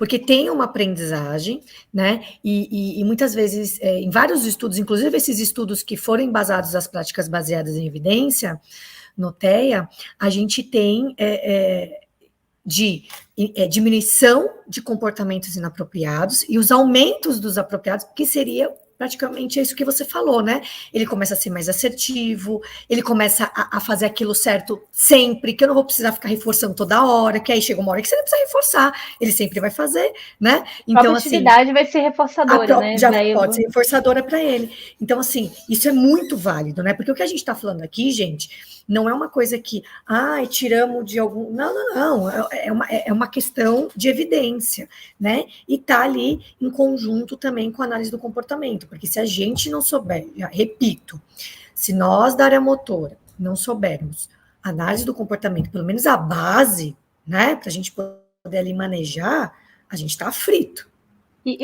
porque tem uma aprendizagem, né? E muitas vezes, em vários estudos, inclusive esses estudos que foram embasados nas práticas baseadas em evidência, no TEA, a gente tem diminuição de comportamentos inapropriados e os aumentos dos apropriados, que seria praticamente isso que você falou, né? Ele começa a ser mais assertivo, ele começa a fazer aquilo certo sempre, que eu não vou precisar ficar reforçando toda hora, que aí chega uma hora que você não precisa reforçar, ele sempre vai fazer, né? Então, a atividade assim, vai ser reforçadora, né? Já pode ser reforçadora para ele. Então, assim, isso é muito válido, né? Porque o que a gente está falando aqui, gente, não é uma coisa que, tiramos de algum... Não. É uma questão de evidência, né? E tá ali em conjunto também com a análise do comportamento, porque se a gente não souber, repito, se nós da área motora não soubermos análise do comportamento, pelo menos a base, né? Para a gente poder ali manejar, a gente está frito.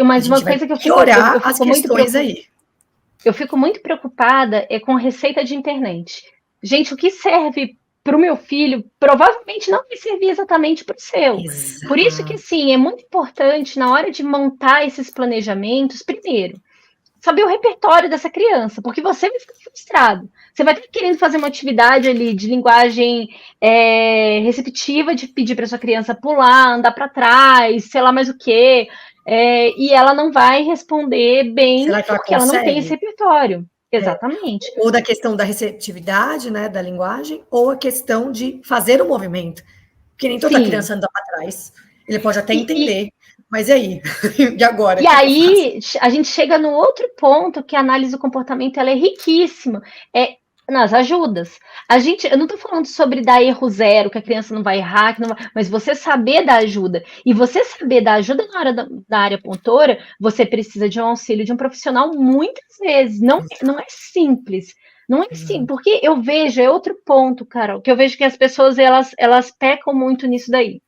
Mas uma coisa que eu fico Eu fico muito preocupada com receita de internet. Gente, o que serve para o meu filho provavelmente não vai servir exatamente para o seu. Exato. Por isso que, sim, é muito importante na hora de montar esses planejamentos, primeiro, saber o repertório dessa criança, porque você vai ficar frustrado. Você vai estar querendo fazer uma atividade ali de linguagem receptiva, de pedir para sua criança pular, andar para trás, sei lá mais o quê, e ela não vai responder bem porque ela não tem esse repertório. Exatamente. Ou da questão da receptividade, né, da linguagem, ou a questão de fazer o movimento. Porque nem toda criança anda para trás. Ele pode até entender, mas e aí? E agora? E aí, a gente chega no outro ponto, que a análise do comportamento ela é riquíssima. Nas ajudas. Eu não estou falando sobre dar erro zero, que a criança não vai errar, mas você saber da ajuda. E você saber da ajuda na hora da área motora, você precisa de um auxílio de um profissional muitas vezes. Não é simples. Não é simples, porque eu vejo, é outro ponto, Carol, que eu vejo que as pessoas elas pecam muito nisso daí.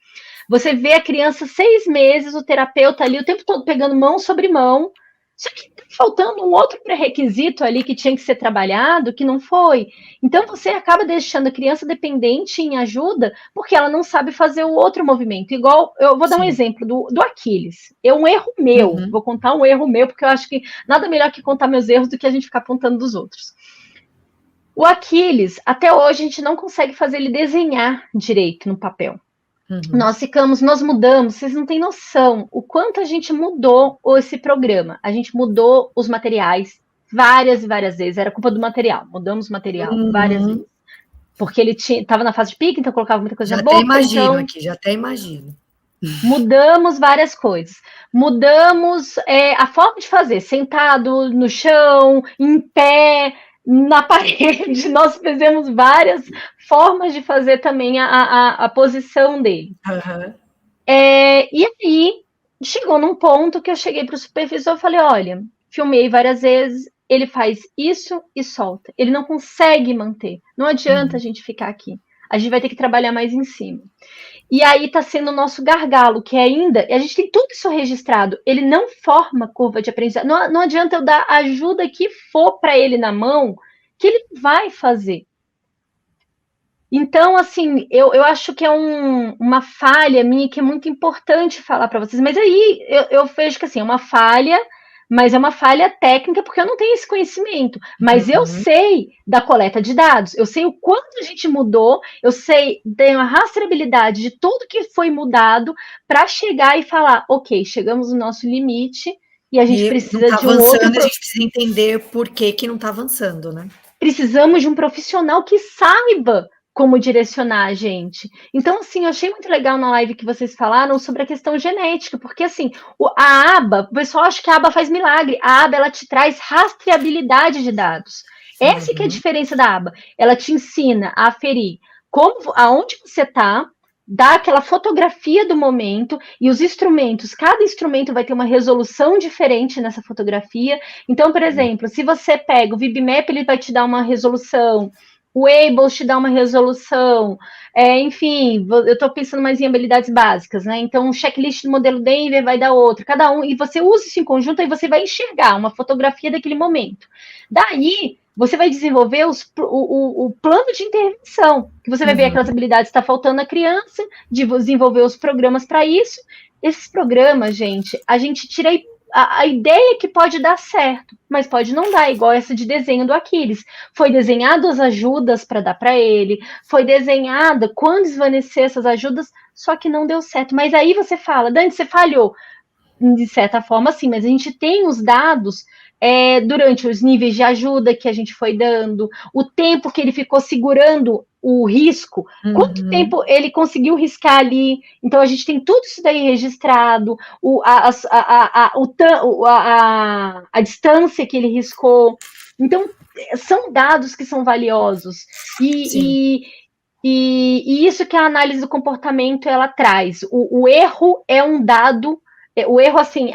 Você vê a criança 6 meses, o terapeuta ali o tempo todo pegando mão sobre mão, só que tá faltando um outro pré-requisito ali que tinha que ser trabalhado, que não foi. Então, você acaba deixando a criança dependente em ajuda, porque ela não sabe fazer o outro movimento. Igual, eu vou dar um exemplo do Aquiles. É um erro meu. Vou contar um erro meu, porque eu acho que nada melhor que contar meus erros do que a gente ficar apontando dos outros. O Aquiles, até hoje, a gente não consegue fazer ele desenhar direito no papel. Nós mudamos, vocês não têm noção o quanto a gente mudou esse programa. A gente mudou os materiais várias e várias vezes. Era culpa do material. Mudamos o material várias vezes. Porque ele estava na fase de pique, então colocava muita coisa na boca. Já até imagino. Mudamos várias coisas. Mudamos a forma de fazer. Sentado, no chão, em pé, na parede. Nós fizemos várias formas de fazer também a posição dele. E aí, chegou num ponto que eu cheguei para o supervisor e falei, olha, filmei várias vezes, ele faz isso e solta. Ele não consegue manter. Não adianta a gente ficar aqui. A gente vai ter que trabalhar mais em cima. E aí está sendo o nosso gargalo, que ainda, a gente tem tudo isso registrado, ele não forma curva de aprendizagem. Não adianta eu dar a ajuda que for para ele na mão, que ele vai fazer. Então, assim, eu acho que é uma falha minha que é muito importante falar para vocês. Mas aí eu vejo que assim, é uma falha, mas é uma falha técnica porque eu não tenho esse conhecimento. Mas eu sei da coleta de dados, eu sei o quanto a gente mudou, eu sei, tenho a rastreabilidade de tudo que foi mudado para chegar e falar, ok, chegamos no nosso limite e a gente precisa de um outro... A gente precisa entender por que não está avançando, né? Precisamos de um profissional que saiba como direcionar a gente. Então, assim, eu achei muito legal na live que vocês falaram sobre a questão genética, porque, assim, a aba, o pessoal acha que a aba faz milagre. A aba, ela te traz rastreabilidade de dados. Essa que é a diferença da aba. Ela te ensina a aferir aonde você está, dá aquela fotografia do momento e os instrumentos, cada instrumento vai ter uma resolução diferente nessa fotografia. Então, por exemplo, se você pega o VibMap, ele vai te dar uma resolução, o Able te dá uma resolução, enfim, eu estou pensando mais em habilidades básicas, né? Então, o checklist do modelo Denver vai dar outro, cada um, e você usa isso em conjunto e você vai enxergar uma fotografia daquele momento. Daí, você vai desenvolver o plano de intervenção, que você vai ver aquelas habilidades que está faltando na criança, de desenvolver os programas para isso. Esses programas, gente, a gente tira a ideia que pode dar certo, mas pode não dar, igual essa de desenho do Aquiles. Foi desenhado as ajudas para dar para ele, foi desenhada quando desvanecer essas ajudas, só que não deu certo. Mas aí você fala, Dani, você falhou. De certa forma, sim, mas a gente tem os dados durante os níveis de ajuda que a gente foi dando, o tempo que ele ficou segurando o risco, quanto tempo ele conseguiu riscar ali. Então, a gente tem tudo isso daí registrado, a distância que ele riscou. Então, são dados que são valiosos. E isso que a análise do comportamento ela traz. O erro é um dado. O erro, assim,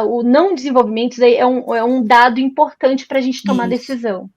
o não desenvolvimento é um dado importante para a gente tomar decisão.